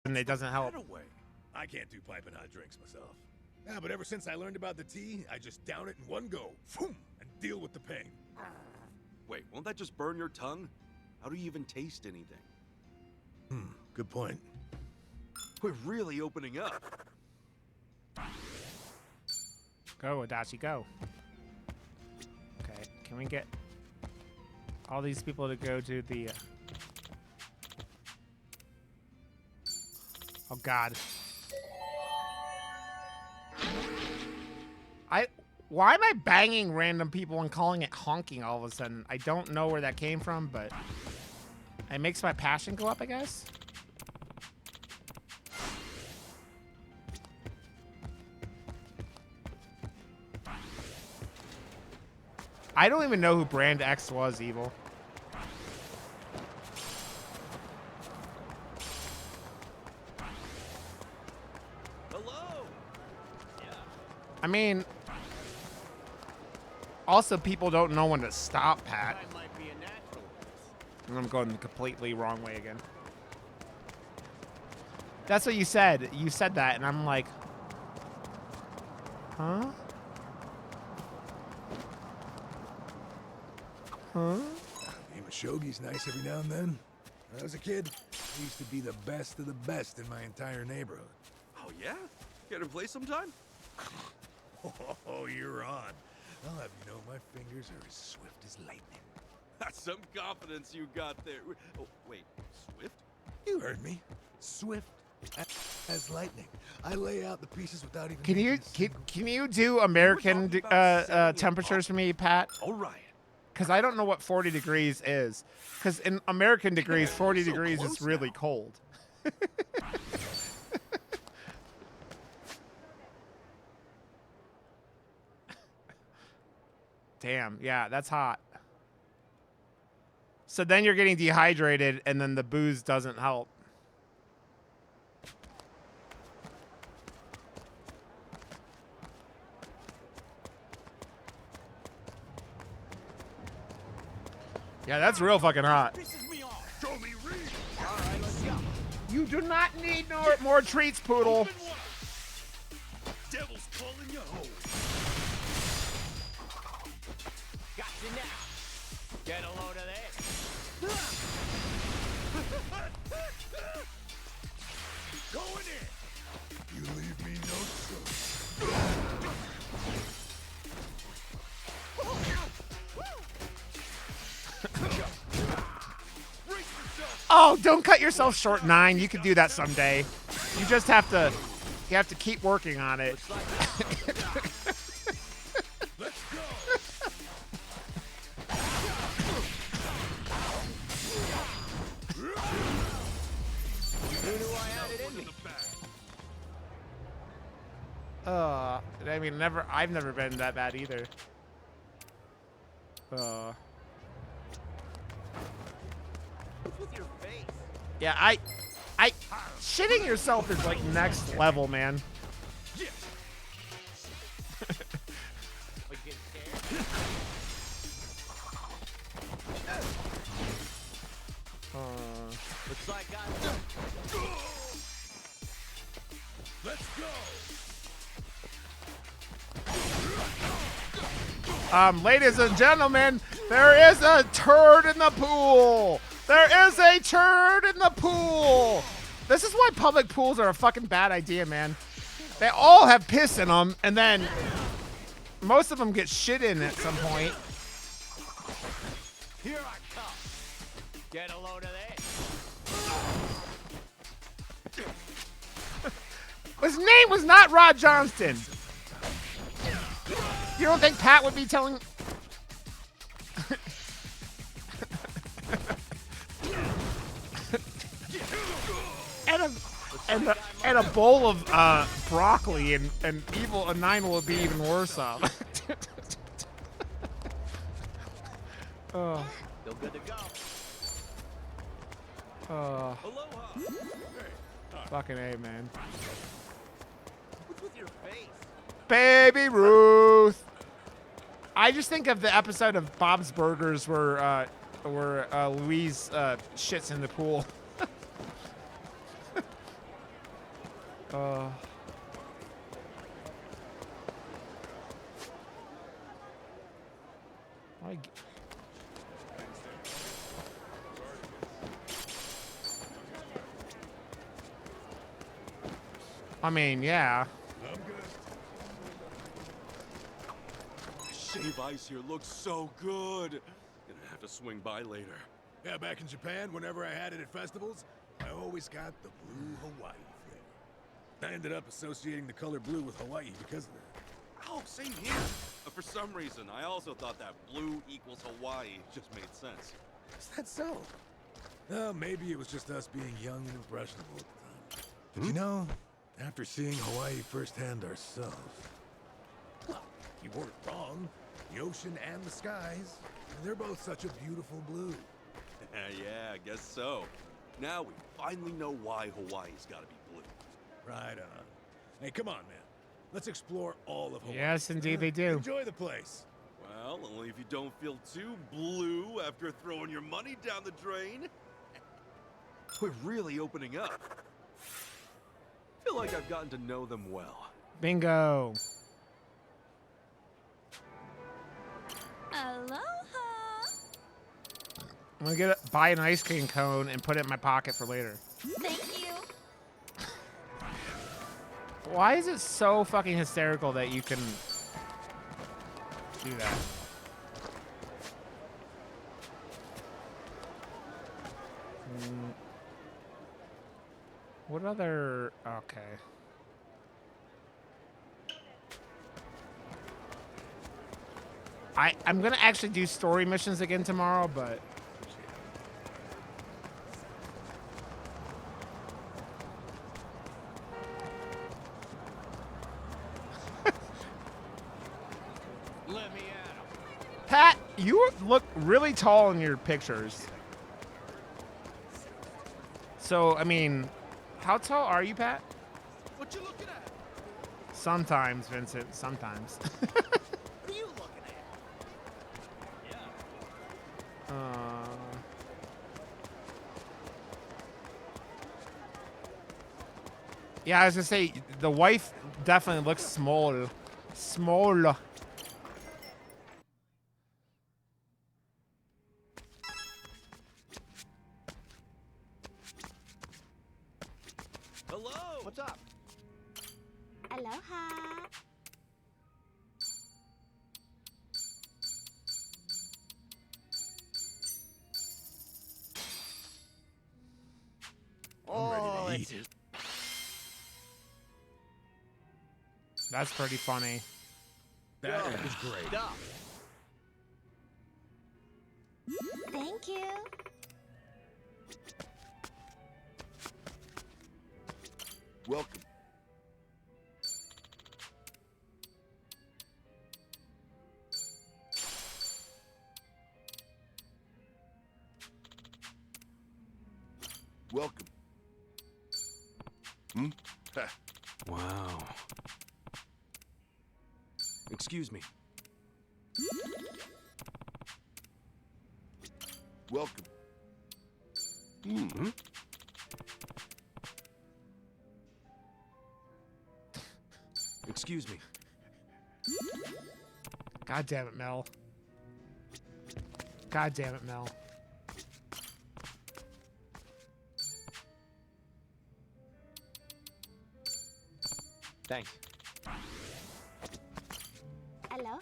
and it doesn't help. I can't do piping hot drinks myself. Yeah, but ever since I learned about the tea, I just down it in one go, boom, and deal with the pain. Wait, won't that just burn your tongue? How do you even taste anything? Good point. We're really opening up. Go, Adachi, go. Okay, can we get all these people to go to the... Oh, God. Why am I banging random people and calling it honking all of a sudden? I don't know where that came from, but it makes my passion go up, I guess. I don't even know who Brand X was, Evil. Hello. Yeah. I mean, also people don't know when to stop, Pat. I might be a naturalist. And I'm going the completely wrong way again. That's what you said. You said that, and I'm like, huh? Huh? Game of shogi's nice every now and then. When I was a kid, I used to be the best of the best in my entire neighborhood. Oh yeah? Care to play sometime? Oh, you're on. I'll have you know my fingers are as swift as lightning. That's some confidence you got there. Oh, wait, Swift? You heard me. Swift as lightning. I lay out the pieces without even... Can you do American temperatures for me, Pat? All right. Because I don't know what 40 degrees is. Because in American degrees, 40 so degrees is really now. cold. Damn, yeah, that's hot. So then you're getting dehydrated, and then the booze doesn't help. Yeah, that's real fucking hot. Show me read. All right, let's go. You do not need more treats, Poodle. Devil's calling you home. Got you now. Get a load of this. Going in. You leave me no choice. Oh, don't cut yourself short, 9. You can do that someday. You just have to, keep working on it. Let's go. Who knew I had it in me? I mean, I've never been that bad either. With your face. Yeah, shitting yourself is like next level, man. Like get scared. Looks like Let's go. Ladies and gentlemen, there is a turd in the pool. There is a turd in the pool. This is why public pools are a fucking bad idea, man. They all have piss in them, and then most of them get shit in at some point. Here I come. Get a load of this. His name was not Rod Johnston. You don't think Pat would be telling... and a bowl of broccoli and evil and 9 will be even worse off. Oh. Still good to go. Oh. Aloha. Fucking A, man. What's with your face? Baby Ruth. I just think of the episode of Bob's Burgers where Louise shits in the pool. Uh. I mean, yeah. I'm good. Shave ice here looks so good. Gonna have to swing by later. Yeah, back in Japan, whenever I had it at festivals, I always got the blue Hawaii flavor. I ended up associating the color blue with Hawaii because of that. Oh, same here. But for some reason, I also thought that blue equals Hawaii just made sense. Is that so? Maybe it was just us being young and impressionable at the time. But you know, after seeing Hawaii firsthand ourselves, well, you weren't wrong. The ocean and the skies, they're both such a beautiful blue. Yeah, I guess so. Now we finally know why Hawaii's gotta be blue. Right on. Hey, come on, man. Let's explore all of Hawaii. Yes, indeed they do. Enjoy the place. Well, only if you don't feel too blue after throwing your money down the drain. We're really opening up. Feel like I've gotten to know them well. Bingo. Aloha. I'm gonna buy an ice cream cone and put it in my pocket for later. Thank you. Why is it so fucking hysterical that you can do that? What other... Okay. I'm gonna actually do story missions again tomorrow, but... Let me at him. Pat, you look really tall in your pictures. So, I mean, how tall are you, Pat? What you looking at? Sometimes, Vincent, sometimes. What are you looking at? Yeah. Yeah, I was gonna say, the wife definitely looks small. Small. Hello. What's up? Aloha. I'm ready to eat. That's pretty funny. That was great. Stop. Thank you. Welcome. Welcome. Ha. Wow. Excuse me. Welcome. Excuse me. God damn it, Mel. God damn it, Mel. Thanks. Aloha.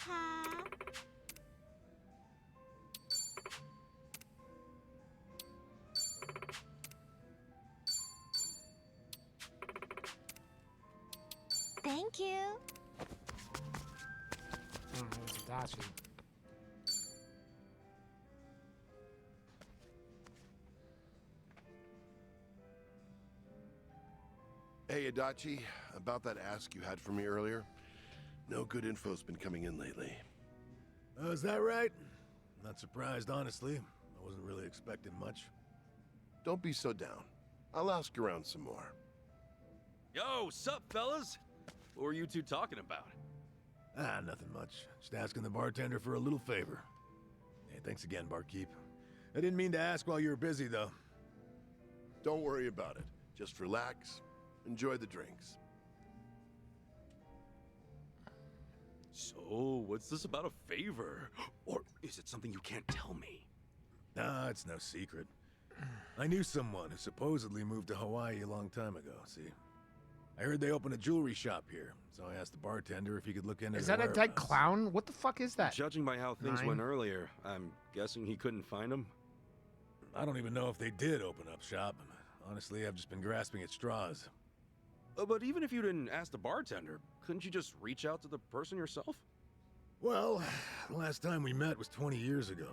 Thank you. Oh, it was Adachi. Hey, Adachi, about that ask you had for me earlier. No good info's been coming in lately. Oh, is that right? Not surprised, honestly. I wasn't really expecting much. Don't be so down. I'll ask around some more. Yo, sup, fellas? What were you two talking about? Ah, nothing much. Just asking the bartender for a little favor. Hey, thanks again, barkeep. I didn't mean to ask while you were busy, though. Don't worry about it. Just relax Enjoy the drinks. So, what's this about a favor? Or is it something you can't tell me? Nah, it's no secret. I knew someone who supposedly moved to Hawaii a long time ago, see? I heard they opened a jewelry shop here, so I asked the bartender if he could look into Is their that a dead whereabouts. clown? What the fuck is that? Judging by how things 9? went earlier, I'm guessing he couldn't find him? I don't even know if they did open up shop. Honestly, I've just been grasping at straws. But even if you didn't ask the bartender, couldn't you just reach out to the person yourself? Well, the last time we met was 20 years ago.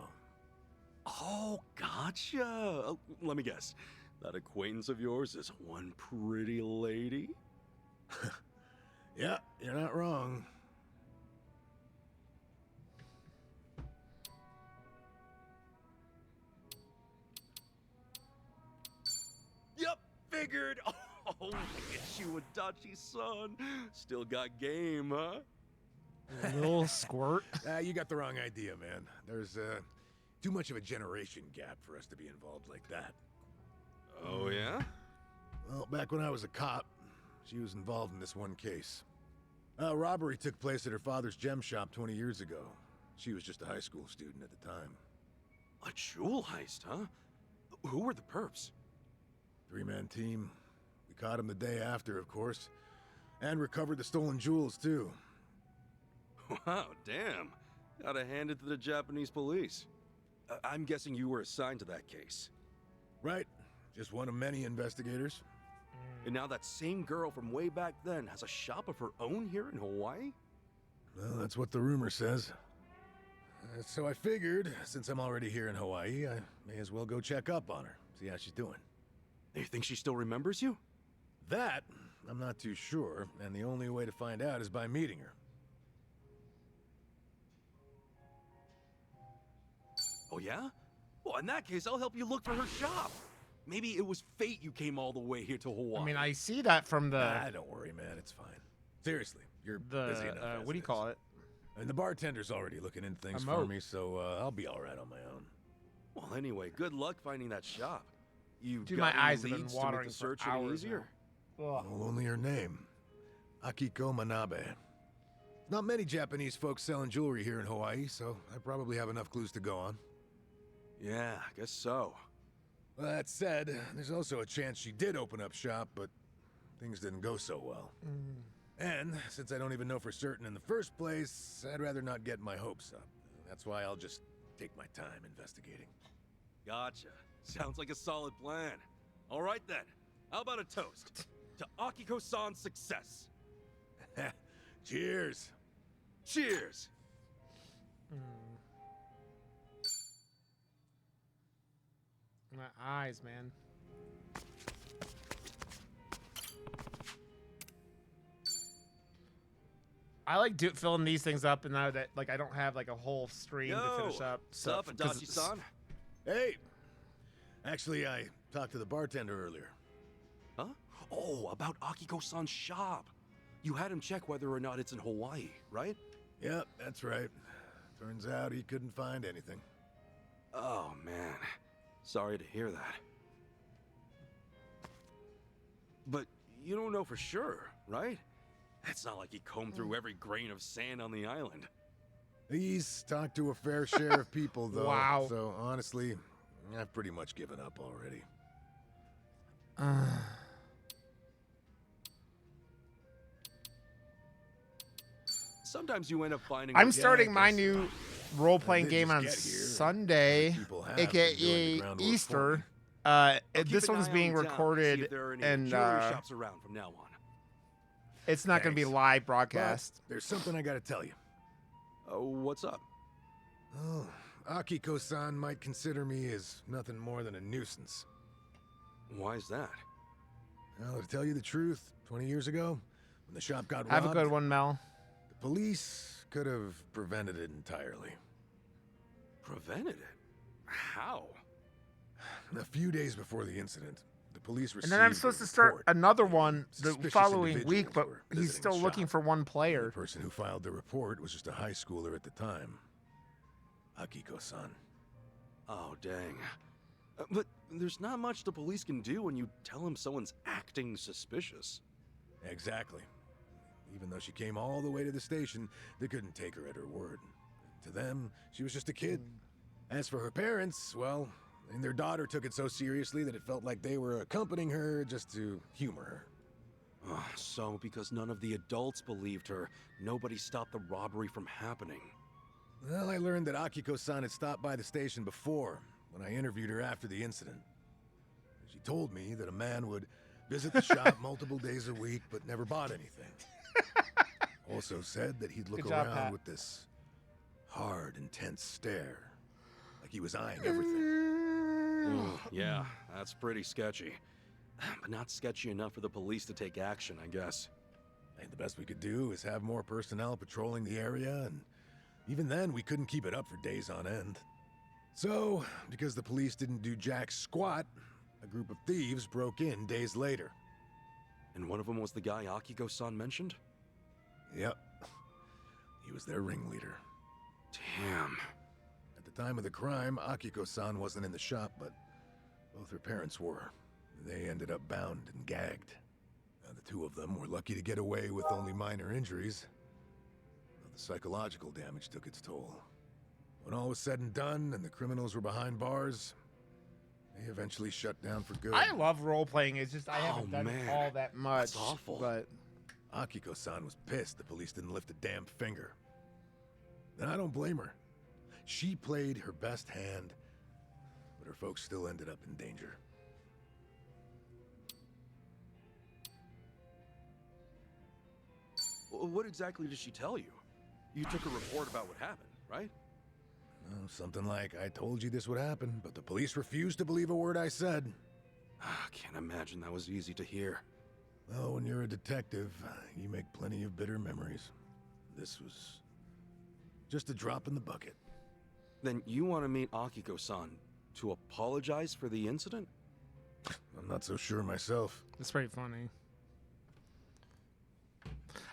Oh, gotcha. Let me guess. That acquaintance of yours is one pretty lady? Yeah, you're not wrong. Yep, figured. Oh, look at you, Adachi-san. Still got game, huh? Little squirt. You got the wrong idea, man. There's too much of a generation gap for us to be involved like that. Oh, yeah? Well, back when I was a cop, she was involved in this one case. A robbery took place at her father's gem shop 20 years ago. She was just a high school student at the time. A jewel heist, huh? Who were the perps? 3-man team. We caught him the day after, of course. And recovered the stolen jewels, too. Wow, damn. Gotta hand it to the Japanese police. I'm guessing you were assigned to that case. Right. Just one of many investigators. And now that same girl from way back then has a shop of her own here in Hawaii? Well, that's what the rumor says. So I figured, since I'm already here in Hawaii, I may as well go check up on her, see how she's doing. You think she still remembers you? That, I'm not too sure, and the only way to find out is by meeting her. Oh, yeah? Well, in that case, I'll help you look for her shop. Maybe it was fate you came all the way here to Hawaii. I mean, I see that from the Don't worry, man, it's fine. Seriously, you're busy enough as what do you is. call it? And the bartender's already looking into things A for moat. me, so I'll be all right on my own. Well, anyway, good luck finding that shop. You Dude, got my any eyes have been leads to make watering the for search any hours easier? Ugh. Well, only her name. Akiko Manabe. Not many Japanese folks selling jewelry here in Hawaii, so I probably have enough clues to go on. Yeah, I guess so. Well, that said, there's also a chance she did open up shop, but things didn't go so well. And since I don't even know for certain in the first place, I'd rather not get my hopes up. That's why I'll just take my time investigating. Gotcha. Sounds like a solid plan. All right then. How about a toast to Akiko-san's success? Cheers! Cheers. My eyes, man. I like filling these things up, and now that like I don't have like a whole stream to finish up. What's up, 'cause Adachi-san? Hey! Actually, I talked to the bartender earlier. Huh? Oh, about Akiko-san's shop. You had him check whether or not it's in Hawaii, right? Yep, that's right. Turns out he couldn't find anything. Oh, man. Sorry to hear that. But you don't know for sure, right? It's not like he combed through every grain of sand on the island. He's talked to a fair share of people, though. Wow. So, honestly, I've pretty much given up already. Sometimes you end up finding... I'm what- starting my guess new role-playing did game just on get here. Sunday, People have been doing the aka groundwork for Easter. me. I'll This keep an one's eye being on town to see recorded, if there are any and jewelry shops around from now on. it's not going to be Thanks. live But broadcast. there's something I gotta tell you. What's up? Oh, Akiko-san might consider me as nothing more than a nuisance. Why is that? Well, to tell you the truth, 20 years ago, when the shop got Have a robbed, good one, Mel. the police could have prevented it entirely. Prevented it? How? A few days before the incident, the police And received then I'm supposed a to start report. another one the Suspicious following individuals week, but were he's visiting still the looking shop. for one The player. person who filed the report was just a high schooler at the time. Akiko-san. Oh, dang. But There's not much the police can do when you tell them someone's acting suspicious. Exactly. Even though she came all the way to the station, they couldn't take her at her word. To them, she was just a kid. As for her parents, well, and their daughter took it so seriously that it felt like they were accompanying her just to humor her. So, because none of the adults believed her, nobody stopped the robbery from happening. Well, I learned that Akiko-san had stopped by the station before, when I interviewed her after the incident. She told me that a man would visit the shop multiple days a week, but never bought anything. Also said that he'd look Good job, around Pat. with this hard, intense stare, like he was eyeing everything. Yeah, that's pretty sketchy. But not sketchy enough for the police to take action, I guess. And the best we could do is have more personnel patrolling the area, and even then, we couldn't keep it up for days on end. So, because the police didn't do jack squat, a group of thieves broke in days later. And one of them was the guy Akiko-san mentioned? Yep. He was their ringleader. Damn. At the time of the crime, Akiko-san wasn't in the shop, but both her parents were. They ended up bound and gagged. The two of them were lucky to get away with only minor injuries. The psychological damage took its toll. When all was said and done and the criminals were behind bars, they eventually shut down for good. I love role playing. It's just I haven't done man. all that much. That's awful. But Akiko-san was pissed the police didn't lift a damn finger. And I don't blame her. She played her best hand, but her folks still ended up in danger. What exactly did she tell you? You took a report about what happened, right? Something like, I told you this would happen, but the police refused to believe a word I said. Can't imagine that was easy to hear. Well, when you're a detective, you make plenty of bitter memories. This was just a drop in the bucket. Then you want to meet Akiko-san to apologize for the incident? I'm not so sure myself. it's pretty funny.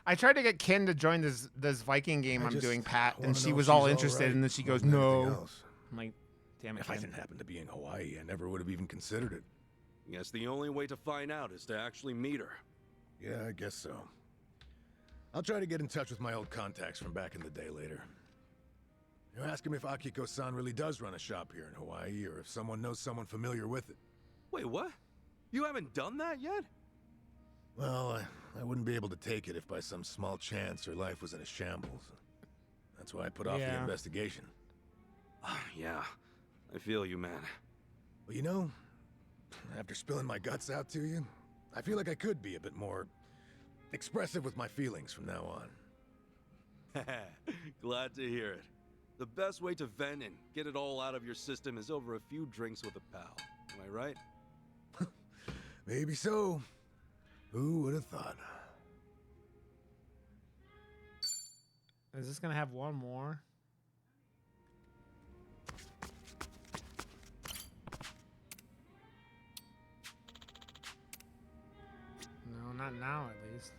I tried to get Ken to join this Viking game I I'm just doing, Pat, wanna and she know was if all she's interested, right and then she more goes, than anything "No." else. I'm like, "Damn it, If I Ken." didn't happen to be in Hawaii, I never would have even considered it. Guess the only way to find out is to actually meet her. Yeah, I guess so. I'll try to get in touch with my old contacts from back in the day later. You ask him if Akiko-san really does run a shop here in Hawaii, or if someone knows someone familiar with it. Wait, what? You haven't done that yet? Well, I wouldn't be able to take it if by some small chance her life was in a shambles. That's why I put off the Yeah. investigation. Yeah, I feel you, man. But you know, after spilling my guts out to you, I feel like I could be a bit more expressive with my feelings from now on. Glad to hear it. The best way to vent and get it all out of your system is over a few drinks with a pal. Am I right? Maybe so. Who would have thought? Is this gonna have one more? No, not now, at least.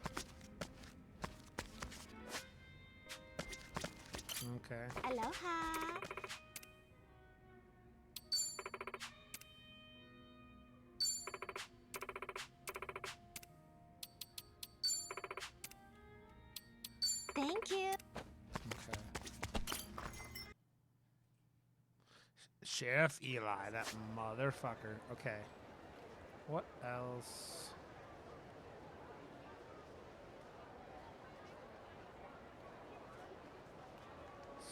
Okay. Aloha. Thank you. Okay. Sheriff Eli, that motherfucker. Okay. What else?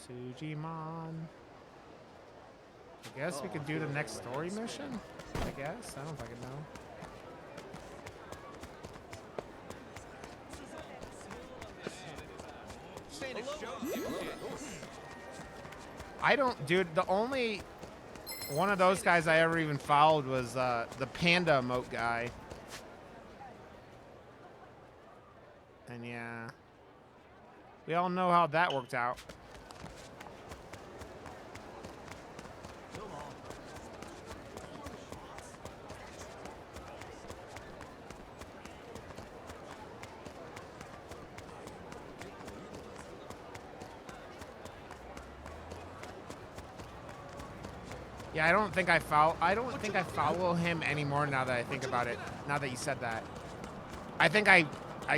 Sujimon. I guess we could do the next story mission? I guess. I don't fucking know. I don't, dude. The only one of those guys I ever even followed was the panda emote guy. And yeah, we all know how that worked out. Yeah, I don't think I follow him anymore now that I think about it. Now that you said that. I think I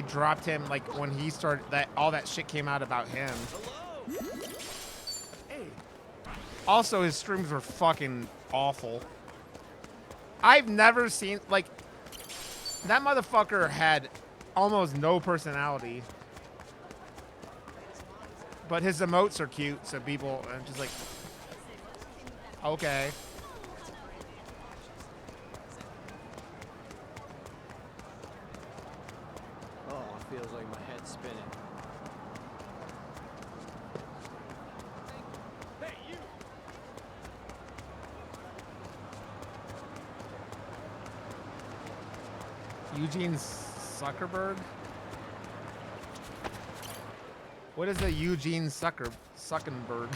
dropped him like when he started that all that shit came out about him. Hey, Also, his streams were fucking awful. I've never seen like that motherfucker had almost no personality. But his emotes are cute, so people are just like, okay. Oh, it feels like my head's spinning. Hey, you! Eugene Zuckerberg? What is a Eugene Zuckerberg?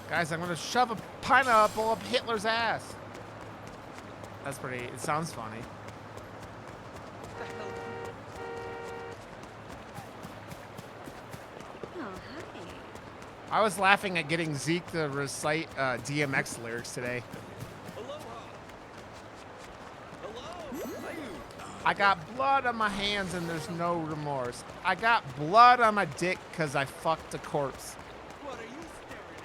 Guys, I'm gonna shove a pineapple up Hitler's ass. That's pretty, it sounds funny. Oh, hi. I was laughing at getting Zeke to recite DMX lyrics today. I got blood on my hands and there's no remorse. I got blood on my dick because I fucked a corpse. what are you staring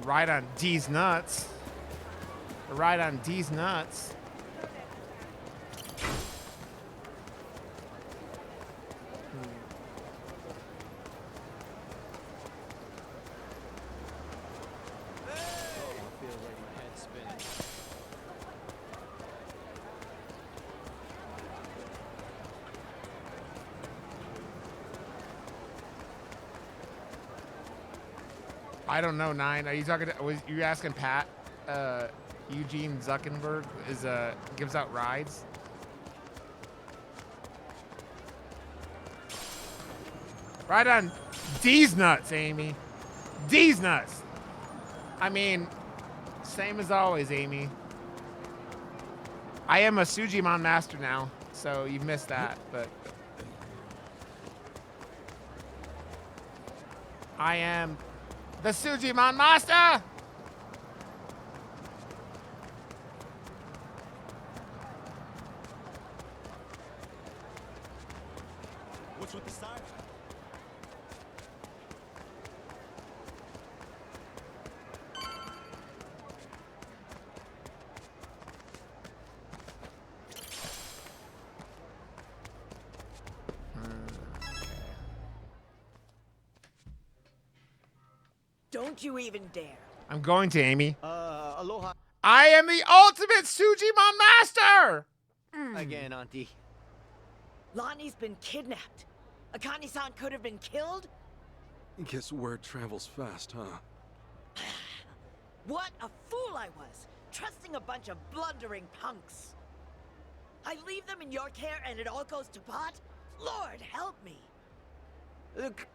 Right on D's nuts. Right on D's nuts. Feels like my head's spinning. I don't know, Nine. Are you talking to, was you asking Pat? Eugene Zuckerberg is gives out rides. Right on D's nuts, Amy. D's nuts. I mean, same as always, Amy. I am a Sujimon master now, so you've missed that, but I am the Sujimon master. What's with the siren? Don't you even dare. I'm going to, Amy. Aloha I am the ultimate Sujimon master. again, Auntie. Lonnie's been kidnapped. Akane-san could have been killed? Guess word travels fast, huh? What a fool I was, trusting a bunch of blundering punks. I leave them in your care and it all goes to pot? Lord help me.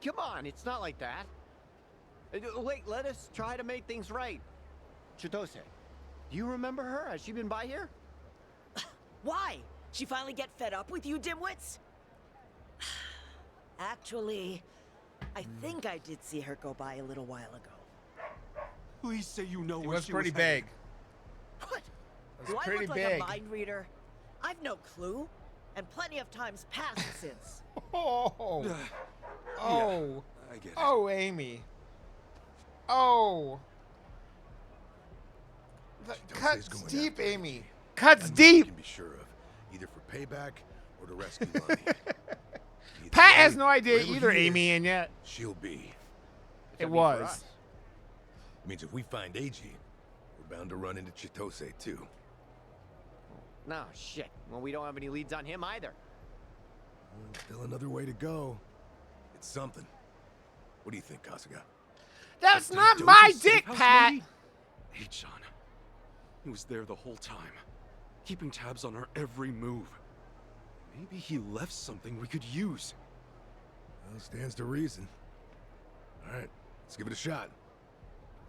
Come on, it's not like that. Wait, let us try to make things right. Chitose, do you remember her? Has she been by here? Why? She finally get fed up with you dimwits? Actually, I think I did see her go by a little while ago. Please say you know It where was she pretty was headed. big. What? was Do I pretty look like big. a mind reader? I've no clue, and plenty of times passed since. Oh. Yeah, Oh. I get it. Oh, Amy. Oh. The cuts going deep, after Amy. Aichi. Cuts One deep. You can be sure of, either for payback or to rescue Lonnie. Either Pat way, has no idea wherever either, he Amy, is, and yet she'll be. it was. Means if we find Eiji, we're bound to run into Chitose too. No, shit. Well, we don't have any leads on him either. Still another way to go. It's something. What do you think, Kasuga? That's That not Daidoji my safe dick, house, Pat. maybe? Hey, John. He was there the whole time, keeping tabs on her every move. Maybe he left something we could use. Well, stands to reason. All right, let's give it a shot.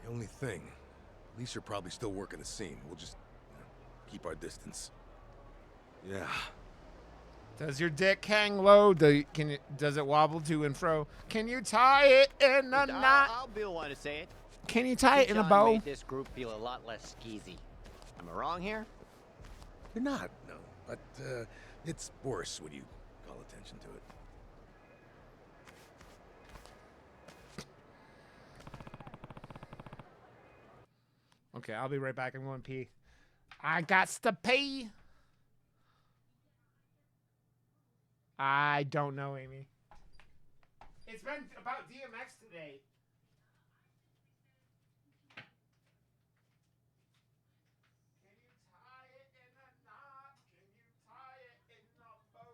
The only thing, police are probably still working the scene. We'll just keep our distance. Yeah. Does your dick hang low? Does it wobble to and fro? Can you tie it in a knot? I'll be the one to say it. Can you tie it in a John bow? made this group feel a lot less skeezy. Am I wrong here? You're not, no. But it's worse when you call attention to it. Okay, I'll be right back. I'm going to pee. I got to pee. I don't know, Amy. It's been about DMX today. Can you tie it in a knot? Can you tie it in a bow?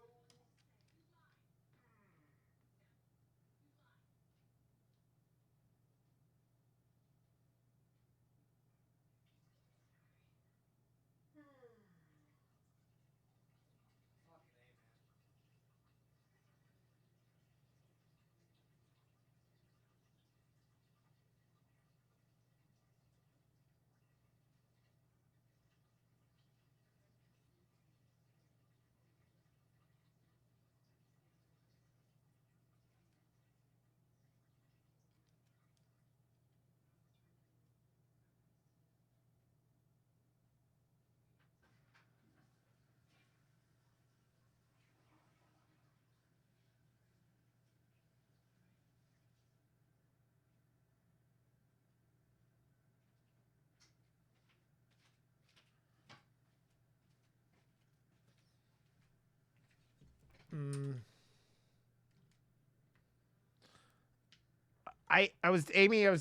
I was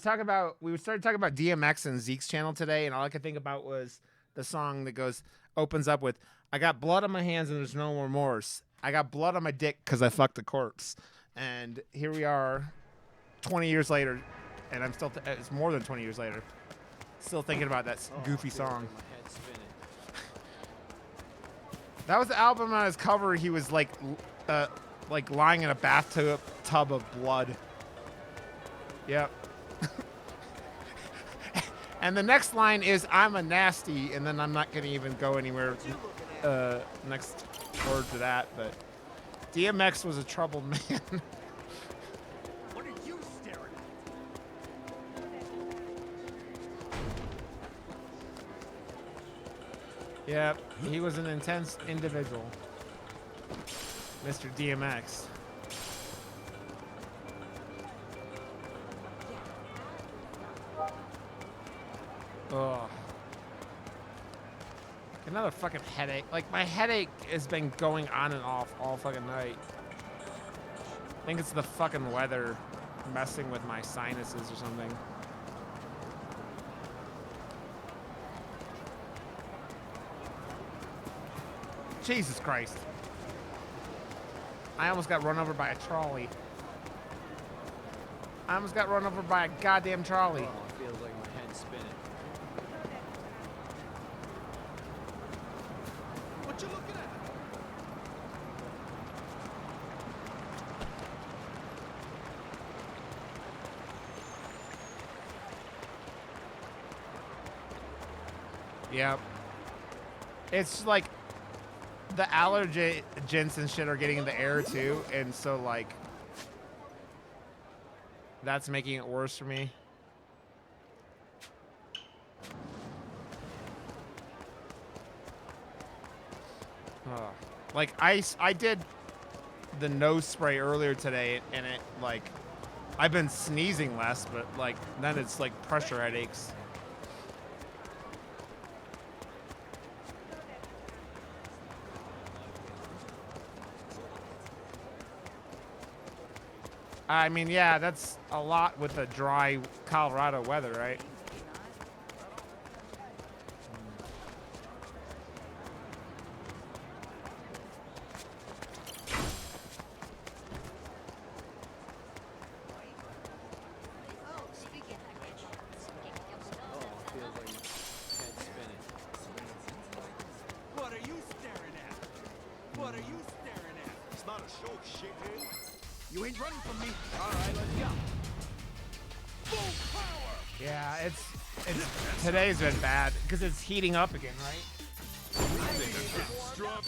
talking about, we started talking about DMX and Zeke's channel today, and all I could think about was the song that opens up with, I got blood on my hands and there's no remorse. I got blood on my dick because I fucked a corpse. And here we are 20 years later, and I'm still, it's more than 20 years later, still thinking about that goofy song. That was the album on his cover. He was like lying in a bathtub of blood. Yep. And the next line is, I'm a nasty, and then I'm not going to even go anywhere next word to that, but DMX was a troubled man. What are you staring at? Yep, he was an intense individual. Mr. DMX. Ugh. Another fucking headache. Like, my headache has been going on and off all fucking night. I think it's the fucking weather messing with my sinuses or something. Jesus Christ. I almost got run over by a trolley. I almost got run over by a goddamn trolley. Oh, it feels like my head's spinning. What you looking at? Yep. It's like the allergens and shit are getting in the air too, and so like that's making it worse for me. Like I did the nose spray earlier today, and it like I've been sneezing less, but like then it's like pressure headaches. I mean, yeah, that's a lot with the dry Colorado weather, right? What are you staring at? What are you staring at? It's not a show, shithead. You ain't running from me. All right, let's go. Full power. Yeah, it's today's been bad because it's heating up again, right?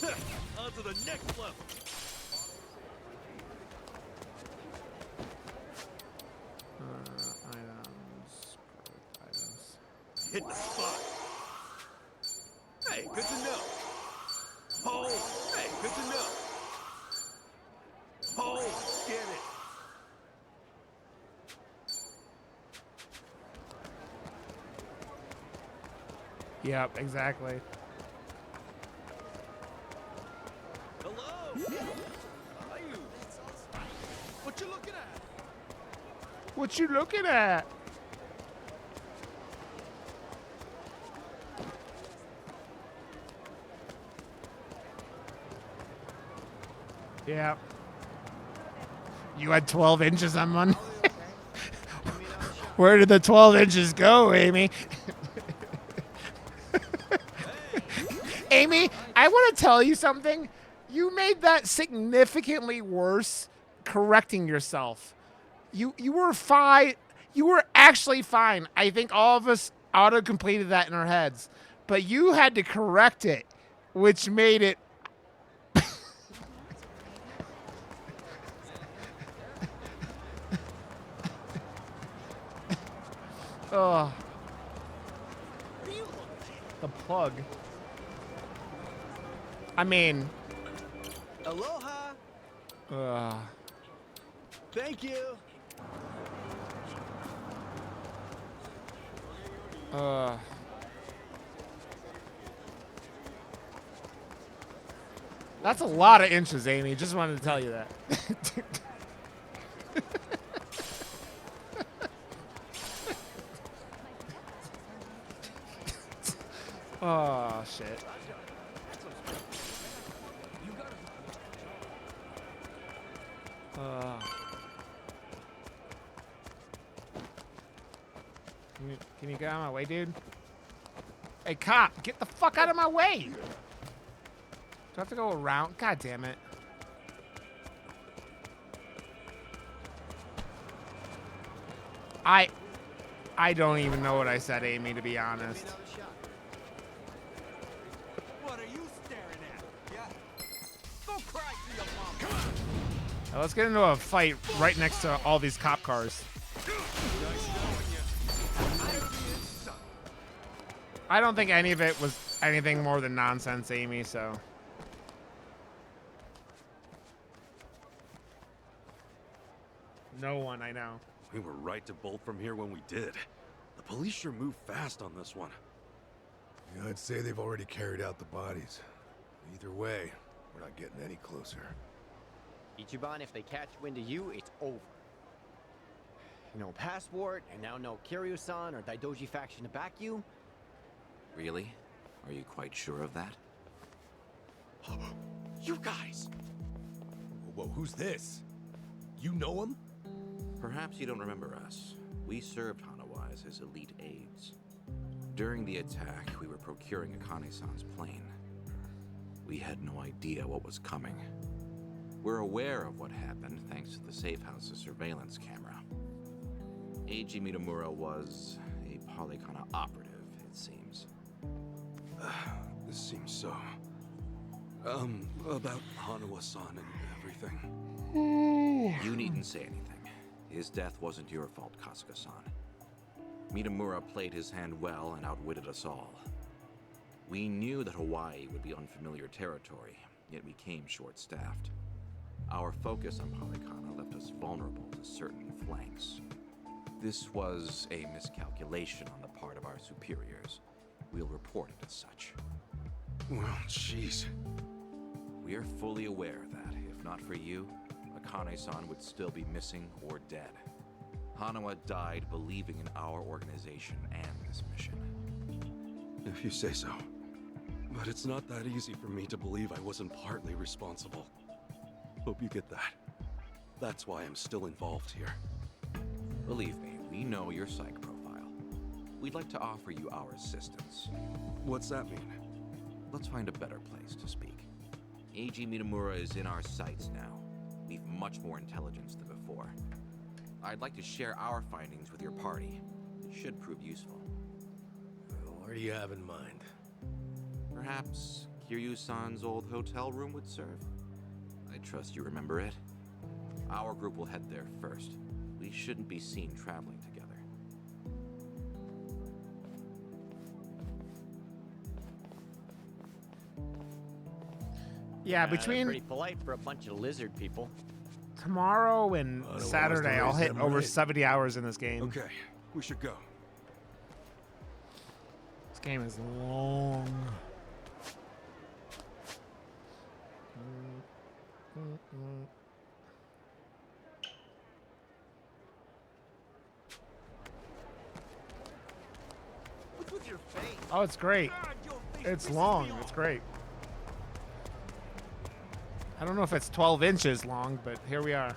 On to the next level. Items. Items. Hit the spot. Hey, good to know. Oh, hey, good to know. Oh, get it. Yep, exactly. Hello. Are you? What you looking at? What you looking at? Yeah. You had 12 inches on Monday. Where did the 12 inches go, Amy? Amy, I want to tell you something. You made that significantly worse correcting yourself. You were fine. You were actually fine. I think all of us auto-completed that in our heads. But you had to correct it, which made it... Oh. The plug. I mean... Aloha. Thank you. That's a lot of inches, Amy. Just wanted to tell you that. Oh, shit. Can you get out of my way, dude? Hey, cop, get the fuck out of my way! Do I have to go around? God damn it. I don't even know what I said, Amy, to be honest. What are you staring at? Yeah. Go cry to your mom. Come on. Now let's get into a fight right next to all these cop cars. I don't think any of it was anything more than nonsense, Amy, so. No one, I know. We were right to bolt from here when we did. The police sure moved fast on this one. Yeah, I'd say they've already carried out the bodies. Either way, we're not getting any closer. Ichiban, if they catch wind of you, it's over. No passport, and now no Kiryu-san or Daidoji faction to back you. Really? Are you quite sure of that? You guys! Whoa, who's this? You know him? Perhaps you don't remember us. We served Hanawa as his elite aides. During the attack, we were procuring Akane-san's plane. We had no idea what was coming. We're aware of what happened thanks to the safe house's surveillance camera. Eiji Mitamura was a Polykana operative, it seems. This seems so... about Hanawa-san and everything. You needn't say anything. His death wasn't your fault, Kasuga-san. Mitamura played his hand well and outwitted us all. We knew that Hawaii would be unfamiliar territory, yet we came short-staffed. Our focus on Polykana left us vulnerable to certain flanks. This was a miscalculation on the part of our superiors. We'll report it as such. Well, jeez. We are fully aware that, if not for you, Akane-san would still be missing or dead. Hanawa died believing in our organization and this mission. If you say so. But it's not that easy for me to believe I wasn't partly responsible. Hope you get that. That's why I'm still involved here. Believe me, we know your psych profile. We'd like to offer you our assistance. What's that mean? Let's find a better place to speak. Eiji Mitamura is in our sights now. We've much more intelligence than before. I'd like to share our findings with your party. It should prove useful. What do you have in mind? Perhaps Kiryu-san's old hotel room would serve? I trust you remember it. Our group will head there first. We shouldn't be seen traveling together. Yeah, Pretty between polite for a bunch of lizard people. tomorrow and I don't want us to Saturday, I'll raise hit them over right. 70 hours in this game. Okay, we should go. This game is long. What's with your face? Oh, it's great. God, your face It's pisses long. me It's off. great. I don't know if it's 12 inches long, but here we are.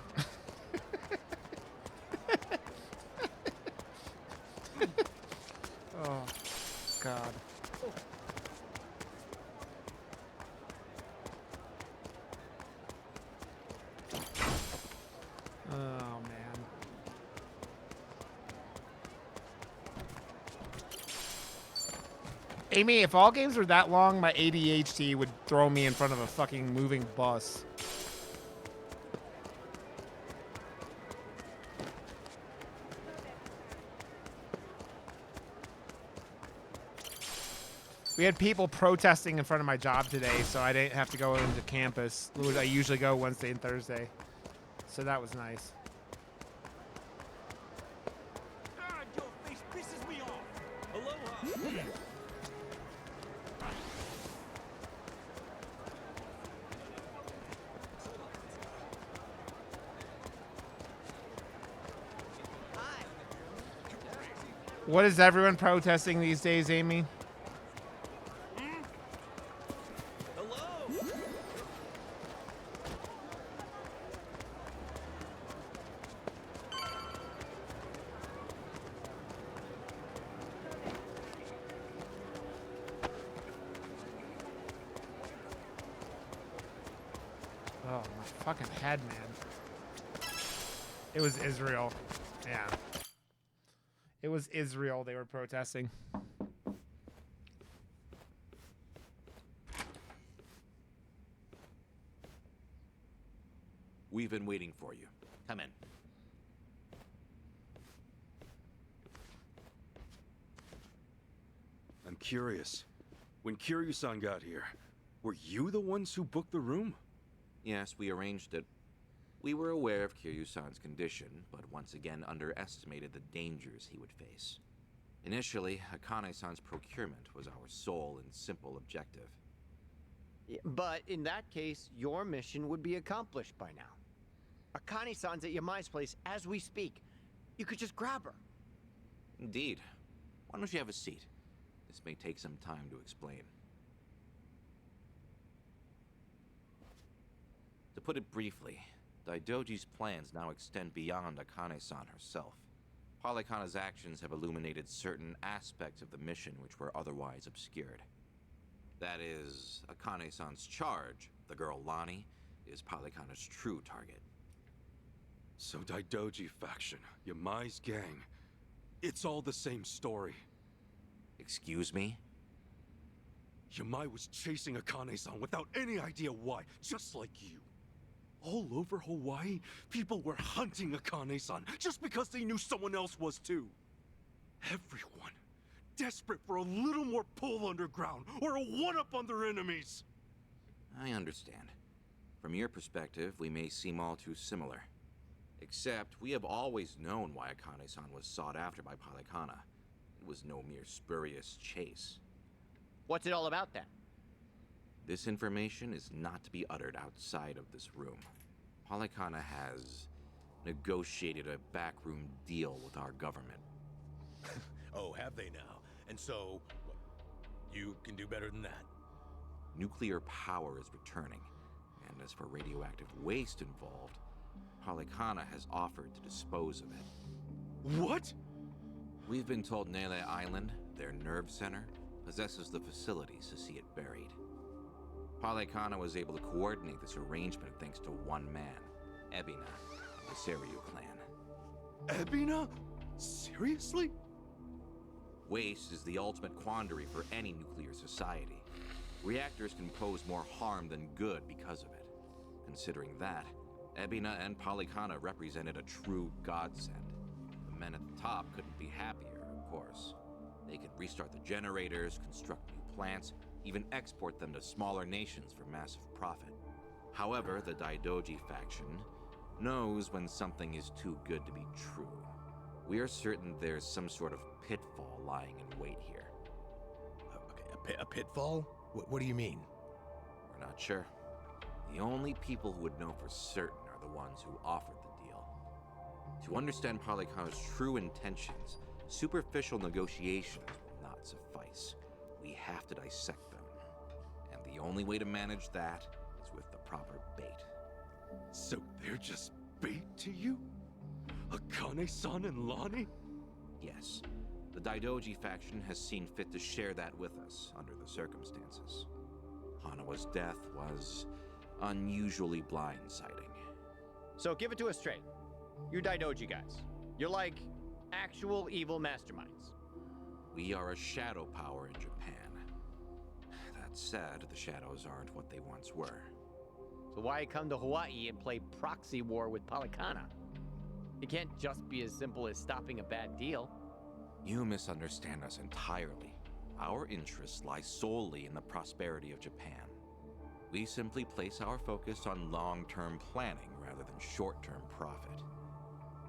Oh, God. Oh, man. Amy, if all games were that long, my ADHD would throw me in front of a fucking moving bus. We had people protesting in front of my job today, so I didn't have to go into campus. I usually go Wednesday and Thursday. So that was nice. God, your face pisses me off. Aloha. Hi. What is everyone protesting these days, Amy? Hello. Oh, my fucking head, man. It was Israel. Yeah. It was Israel they were protesting. We've been waiting for you. Come in. I'm curious. When Kiryu-san got here, were you the ones who booked the room? Yes, we arranged it. We were aware of Kiryu-san's condition, but once again underestimated the dangers he would face. Initially, Akane-san's procurement was our sole and simple objective. Yeah, but in that case, your mission would be accomplished by now. Akane-san's at Yamai's place as we speak. You could just grab her. Indeed. Why don't you have a seat? This may take some time to explain. To put it briefly, Daidoji's plans now extend beyond Akane-san herself. Polykhana's actions have illuminated certain aspects of the mission which were otherwise obscured. That is, Akane-san's charge, the girl Lonnie, is Polykhana's true target. So Daidoji faction, Yamai's gang, it's all the same story. Excuse me? Yamai was chasing Akane-san without any idea why, just like you. All over Hawaii, people were hunting Akane-san just because they knew someone else was too. Everyone, desperate for a little more pull underground or a one-up on their enemies. I understand. From your perspective, we may seem all too similar. Except, we have always known why Akane-san was sought after by Polykhana. It was no mere spurious chase. What's it all about then? This information is not to be uttered outside of this room. Polykhana has negotiated a backroom deal with our government. Oh, have they now? And so, what, you can do better than that? Nuclear power is returning, and as for radioactive waste involved, Polykhana has offered to dispose of it. What? We've been told Nele Island, their nerve center, possesses the facilities to see it buried. Polykhana was able to coordinate this arrangement thanks to one man, Ebina, of the Seiryu clan. Ebina? Seriously? Waste is the ultimate quandary for any nuclear society. Reactors can pose more harm than good because of it. Considering that, Ebina and Polycana represented a true godsend. The men at the top couldn't be happier, of course. They could restart the generators, construct new plants, even export them to smaller nations for massive profit. However, the Daidoji faction knows when something is too good to be true. We are certain there's some sort of pitfall lying in wait here. Okay, a pitfall? What do you mean? We're not sure. The only people who would know for certain are the ones who offered the deal. To understand Polycana's true intentions, superficial negotiations will not suffice. We have to dissect them. And the only way to manage that is with the proper bait. So they're just bait to you? Akane-san and Lonnie? Yes, the Daidoji faction has seen fit to share that with us under the circumstances. Hanawa's death was unusually blindsiding. So give it to us straight. You Daidoji guys. You're like actual evil masterminds. We are a shadow power in Japan. That said, the shadows aren't what they once were. So why come to Hawaii and play proxy war with Polycana? It can't just be as simple as stopping a bad deal. You misunderstand us entirely. Our interests lie solely in the prosperity of Japan. We simply place our focus on long-term planning rather than short-term profit.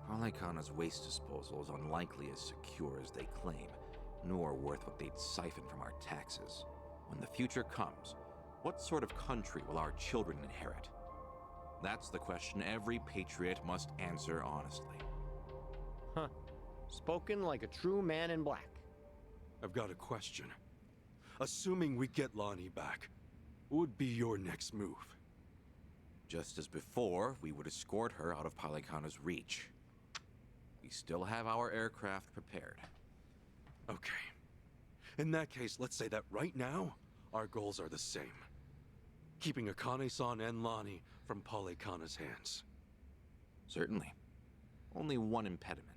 Polycana's waste disposal is unlikely as secure as they claim, nor worth what they'd siphon from our taxes. When the future comes, what sort of country will our children inherit? That's the question every patriot must answer honestly. Huh. Spoken like a true man in black. I've got a question. Assuming we get Lonnie back, what would be your next move? Just as before, we would escort her out of Polycana's reach. We still have our aircraft prepared. Okay. In that case, let's say that right now, our goals are the same. Keeping Akane-san and Lonnie from Polycana's hands. Certainly. Only one impediment.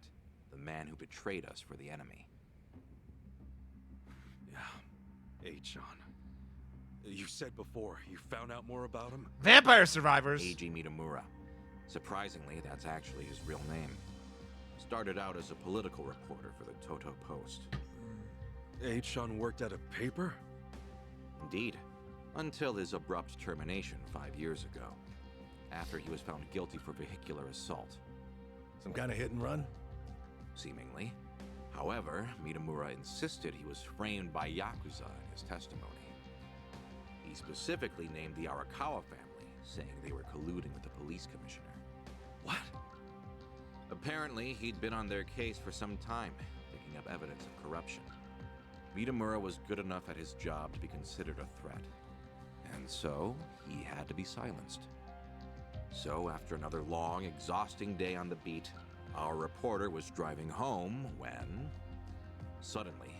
The man who betrayed us for the enemy. Yeah. H-on. You said before, you found out more about him? Vampire survivors. Eiji Mitamura. Surprisingly, that's actually his real name. Started out as a political reporter for the Toto Post. H-on worked at a paper? Indeed. Until his abrupt termination 5 years ago. After he was found guilty for vehicular assault. Some kind of hit and run? Seemingly. However, Mitamura insisted he was framed by Yakuza in his testimony. He specifically named the Arakawa family, saying they were colluding with the police commissioner. What? Apparently, he'd been on their case for some time, picking up evidence of corruption. Mitamura was good enough at his job to be considered a threat. And so, he had to be silenced. So, after another long, exhausting day on the beat, our reporter was driving home when... Suddenly,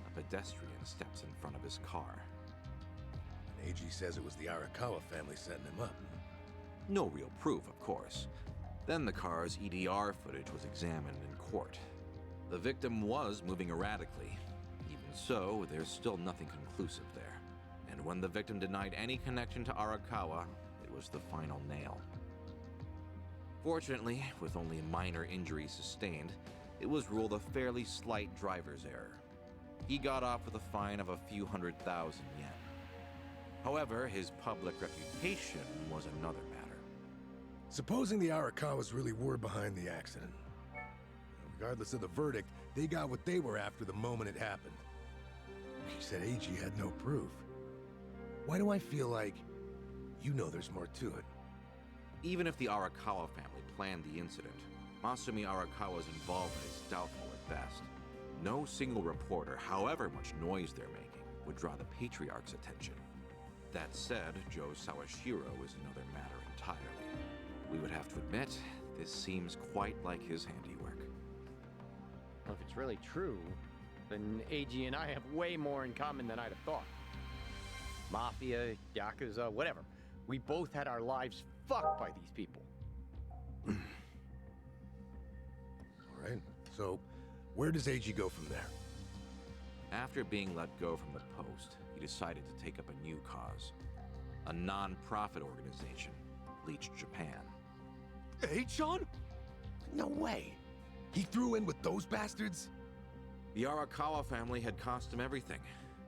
a pedestrian steps in front of his car. And AG says it was the Arakawa family setting him up. No real proof, of course. Then the car's EDR footage was examined in court. The victim was moving erratically. Even so, there's still nothing conclusive there. And when the victim denied any connection to Arakawa, it was the final nail. Fortunately, with only minor injuries sustained, it was ruled a fairly slight driver's error. He got off with a fine of a few 100,000 yen. However, his public reputation was another matter. Supposing the Arakawas really were behind the accident. Regardless of the verdict, they got what they were after the moment it happened. She said AG had no proof. Why do I feel like you know there's more to it? Even if the Arakawa family planned the incident, Masumi Arakawa's involvement is doubtful at best. No single reporter, however much noise they're making, would draw the Patriarch's attention. That said, Joe Sawashiro is another matter entirely. We would have to admit, this seems quite like his handiwork. Well, if it's really true, then AG and I have way more in common than I'd have thought. Mafia, Yakuza, whatever. We both had our lives fucked by these people. All right, so where does AG go from there? After being let go from the post, he decided to take up a new cause. A non-profit organization, Bleach Japan. Hey, John? No way. He threw in with those bastards? The Arakawa family had cost him everything.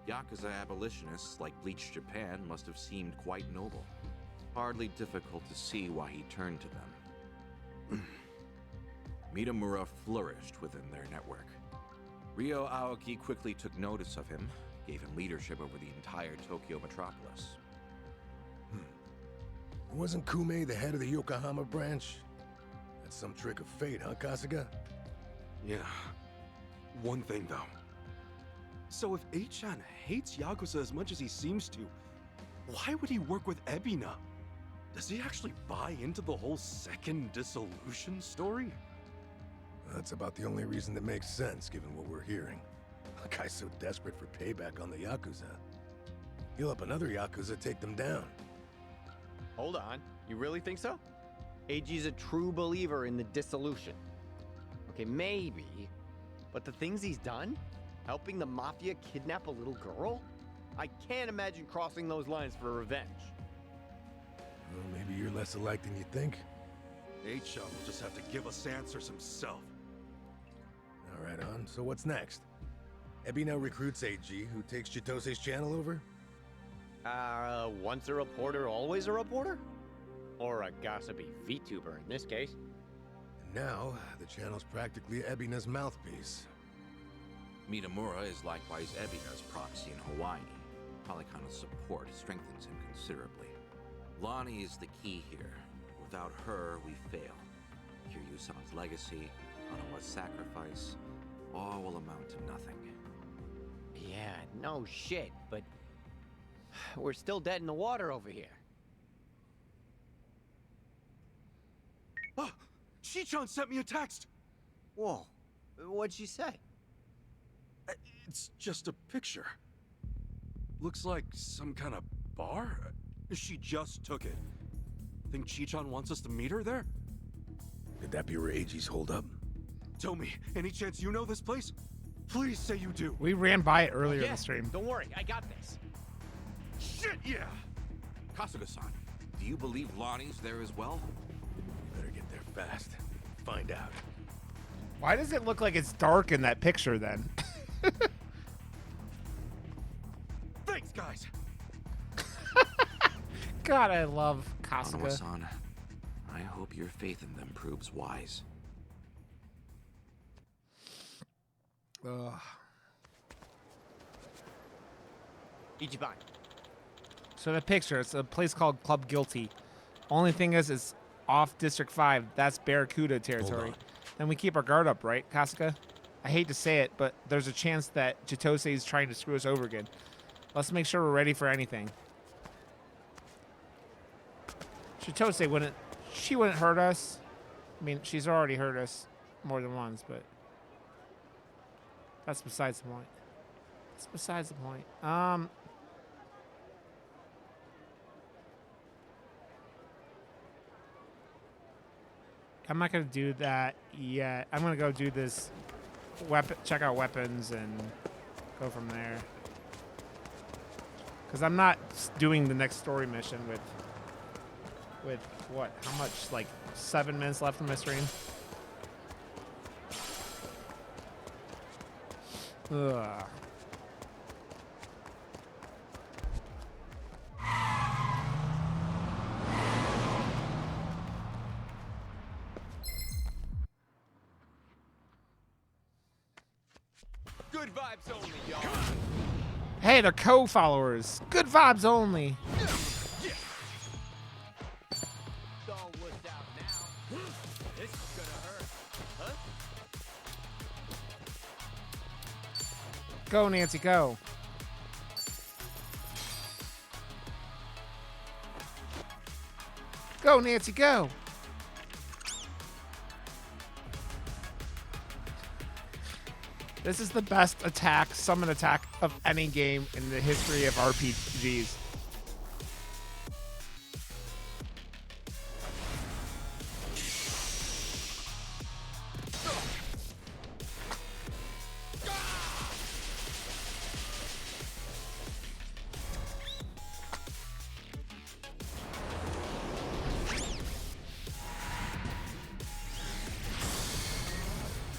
Yakuza abolitionists like Bleach Japan must have seemed quite noble. Hardly difficult to see why he turned to them. Mitamura flourished within their network. Ryo Aoki quickly took notice of him, gave him leadership over the entire Tokyo metropolis. Wasn't Kume the head of the Yokohama branch? That's some trick of fate, huh, Kasuga? Yeah. One thing, though. So if Eichan hates Yakuza as much as he seems to, why would he work with Ebina? Does he actually buy into the whole second dissolution story? That's about the only reason that makes sense, given what we're hearing. A guy's so desperate for payback on the Yakuza. He'll help another Yakuza take them down. Hold on. You really think so? AG's a true believer in the dissolution. Okay, maybe. But the things he's done? Helping the Mafia kidnap a little girl? I can't imagine crossing those lines for revenge. Well, maybe you're less alike than you think. Eichan will just have to give us answers himself. All right, on. So what's next? Ebina recruits AG, who takes Chitose's channel over? Once a reporter, always a reporter? Or a gossipy VTuber in this case. And now, the channel's practically Ebina's mouthpiece. Mitamura is likewise Ebina's proxy in Hawaii. Polycona's support strengthens him considerably. Lonnie is the key here. Without her, we fail. Kiryu-san's legacy, Onawa's sacrifice, all will amount to nothing. Yeah, no shit, but we're still dead in the water over here. Ah! Chichan sent me a text! Whoa, what'd she say? It's just a picture. Looks like some kind of bar? She just took it. Think Chichan wants us to meet her there? Could that be where AG's holed up? Tell me, any chance you know this place? Please say you do. We ran by it earlier in Yeah, the stream. don't worry, I got this. Shit, yeah! Kasuga-san, do you believe Lonnie's there as well? You better get there fast. Find out. Why does it look like it's dark in that picture then? Thanks, guys! God, I love Kasuga. Onawa-san, I hope your faith in them proves wise. Ugh. Ichiban. So the picture, it's a place called Club Guilty. Only thing is, it's off District 5. That's Barracuda territory. Then we keep our guard up, right, Kasuga? I hate to say it, but there's a chance that Chitose is trying to screw us over again. Let's make sure we're ready for anything. Chitose wouldn't hurt us. I mean, she's already hurt us more than once, but that's besides the point. That's besides the point. I'm not gonna do that yet. I'm gonna go do this weapon, check out weapons, and go from there. Cause I'm not doing the next story mission with what? How much? Like 7 minutes left in my stream. Ugh. Good vibes only, y'all. Hey, they're co-followers. Good vibes only. All wussed out now. This is gonna hurt. Huh? Go, Nancy, go. Go, Nancy, go. This is the best attack, summon attack of any game in the history of RPGs.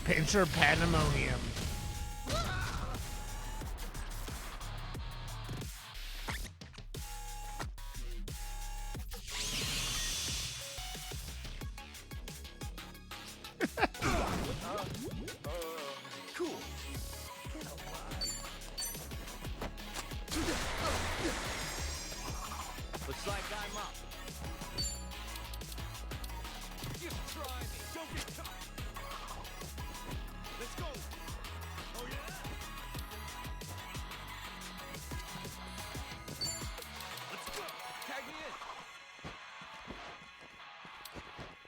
Pincher pandemonium. Cool. Looks like I'm up. Just try me. Don't get caught. Let's go. Oh yeah. Let's go. Tag me in.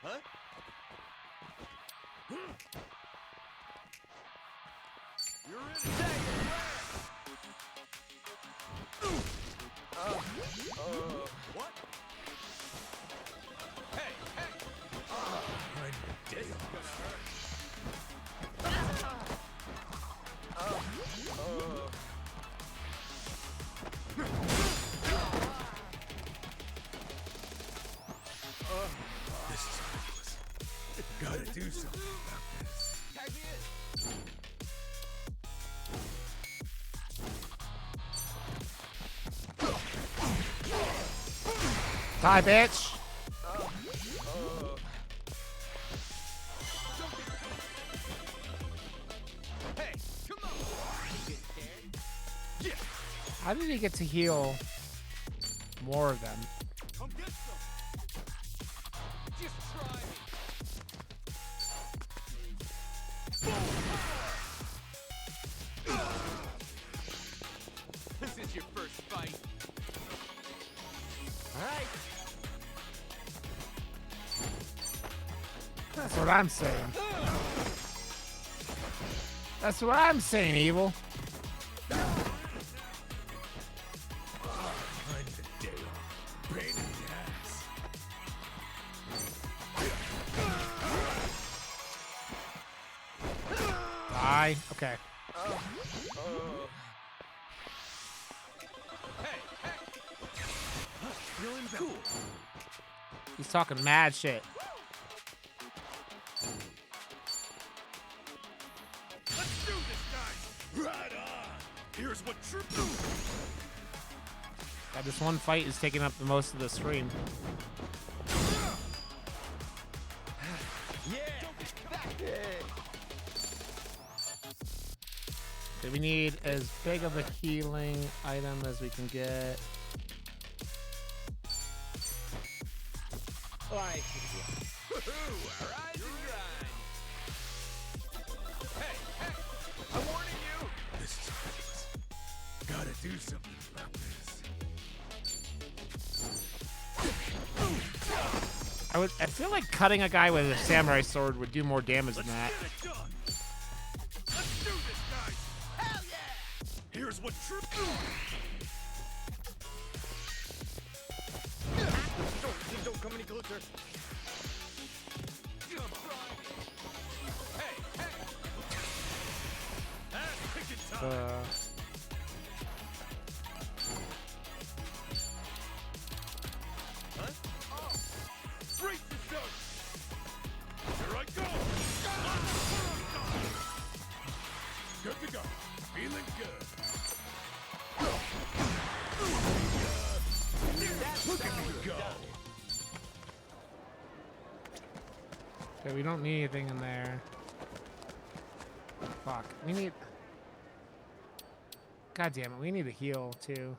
Huh? You're in. Say it. What? Hey, hey! This is gonna hurt. This is ridiculous. Gotta do something about this. Tag me in. Die, bitch. Hey, come on! You get scared? Yeah! How did he get to heal more of them? Come get some! Just try me! This is your first fight. Alright. That's what I'm saying. That's what I'm saying, Evil. Kind of a day off. Pain in the ass. Die. Okay. Hey, hey! Feeling cool. He's talking mad shit. Let's do this, guys! Right on! Here's what true. God, this one fight is taking up the most of the screen. Okay, we need as big of a healing item as we can get. Alright. Woohoo! Rise and grind! Hey, hey! I'm warning you! This is ridiculous. Gotta do something about this. I feel like cutting a guy with a samurai sword would do more damage than that. Get it done! Let's do this, guys! Hell yeah! Here's what true. Don't come any closer. Hey, hey! That's picking time! Huh? Oh! Brace yourself! Here I go! Good to go. Feeling good. Look at me go! Okay, we don't need anything in there. Fuck. We need... God damn it, we need to heal, too.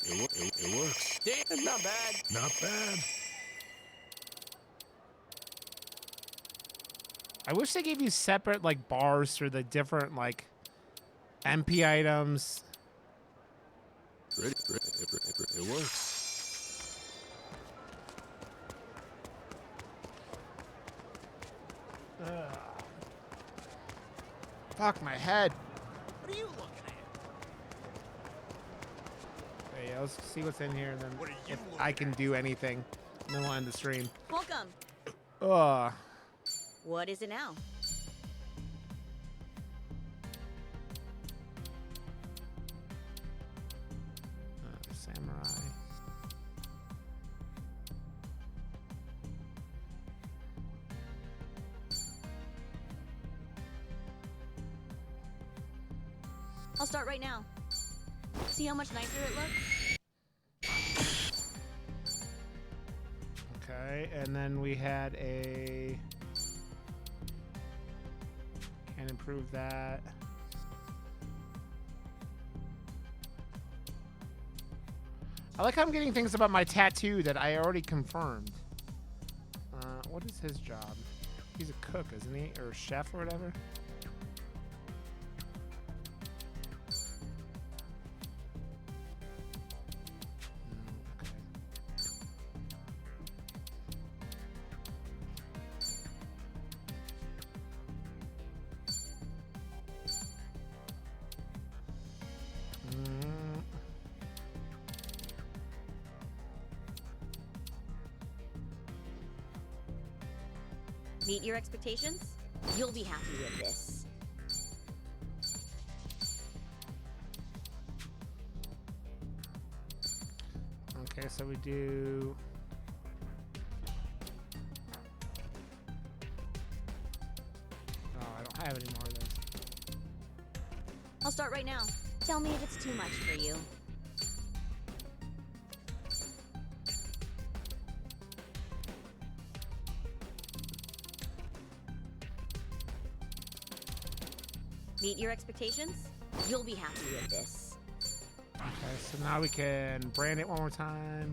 It works. Damn, not bad. Not bad. I wish they gave you separate, like, bars for the different, like, MP items. It works. Fuck my head. What are you looking at? Okay, yeah, let's see what's in here, then What are you if looking I can do anything. And then we'll end the stream. Welcome. Ugh. What is it now? Samurai. I'll start right now. See how much nicer it looks? Okay, and then we had a... Can't improve that. I like how I'm getting things about my tattoo that I already confirmed. What is his job? He's a cook, isn't he? Or a chef or whatever? Meet your expectations? You'll be happy with this. Okay, so we do... Oh, I don't have any more of those. I'll start right now. Tell me if it's too much for you. Meet your expectations? You'll be happy with this. Okay, so now we can brand it one more time.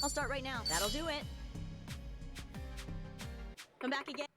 I'll start right now. That'll do it. Come back again.